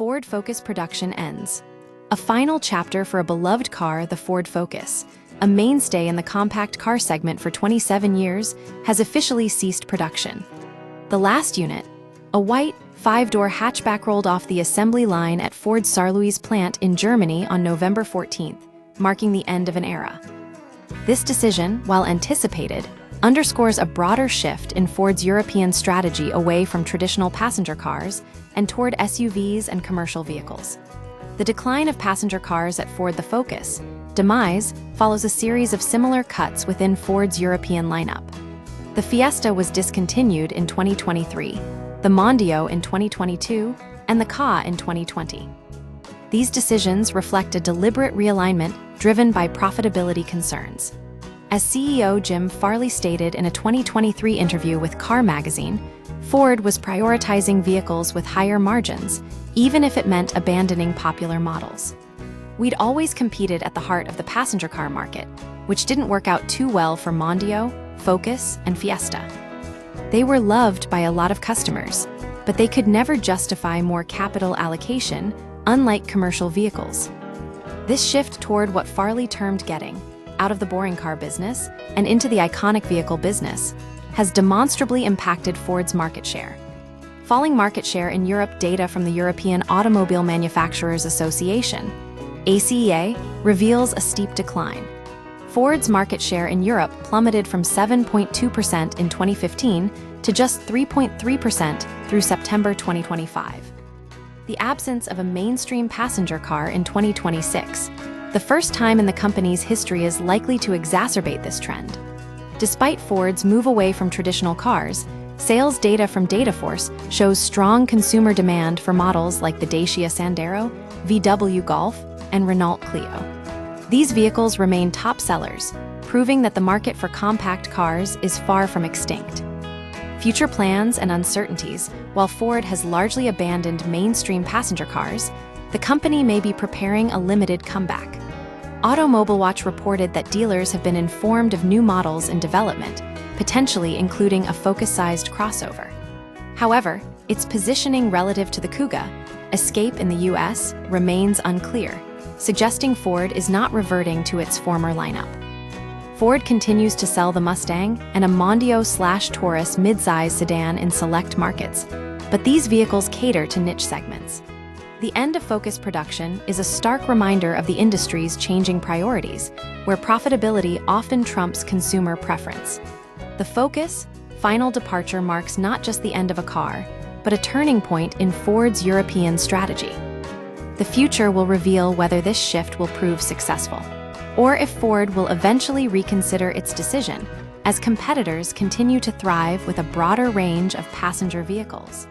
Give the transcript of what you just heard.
Ford Focus production ends. A final chapter for a beloved car, the Ford Focus, a mainstay in the compact car segment for 27 years, has officially ceased production. The last unit, a white, 5-door hatchback, rolled off the assembly line at Ford's Saarlouis plant in Germany on November 14th, marking the end of an era. This decision, while anticipated, underscores a broader shift in Ford's European strategy away from traditional passenger cars and toward SUVs and commercial vehicles. The decline of passenger cars at Ford, the Focus demise follows a series of similar cuts within Ford's European lineup. The Fiesta was discontinued in 2023, the Mondeo in 2022, and the Ka in 2020. These decisions reflect a deliberate realignment driven by profitability concerns. As CEO Jim Farley stated in a 2023 interview with Car Magazine, Ford was prioritizing vehicles with higher margins, even if it meant abandoning popular models. "We'd always competed at the heart of the passenger car market, which didn't work out too well for Mondeo, Focus, and Fiesta. They were loved by a lot of customers, but they could never justify more capital allocation, unlike commercial vehicles." This shift toward what Farley termed getting out of the boring car business and into the iconic vehicle business has demonstrably impacted Ford's market share. Falling market share in Europe. Data from the European Automobile Manufacturers Association, ACEA, reveals a steep decline. Ford's market share in Europe plummeted from 7.2% in 2015 to just 3.3% through September 2025. The absence of a mainstream passenger car in 2026, the first time in the company's history, is likely to exacerbate this trend. Despite Ford's move away from traditional cars, sales data from Dataforce shows strong consumer demand for models like the Dacia Sandero, VW Golf, and Renault Clio. These vehicles remain top sellers, proving that the market for compact cars is far from extinct. Future plans and uncertainties. While Ford has largely abandoned mainstream passenger cars, the company may be preparing a limited comeback. Automobile Watch reported that dealers have been informed of new models in development, potentially including a Focus-sized crossover. However, its positioning relative to the Kuga, Escape in the US, remains unclear, suggesting Ford is not reverting to its former lineup. Ford continues to sell the Mustang and a Mondeo/Taurus midsize sedan in select markets, but these vehicles cater to niche segments. The end of Focus production is a stark reminder of the industry's changing priorities, where profitability often trumps consumer preference. The Focus final departure marks not just the end of a car, but a turning point in Ford's European strategy. The future will reveal whether this shift will prove successful, or if Ford will eventually reconsider its decision as competitors continue to thrive with a broader range of passenger vehicles.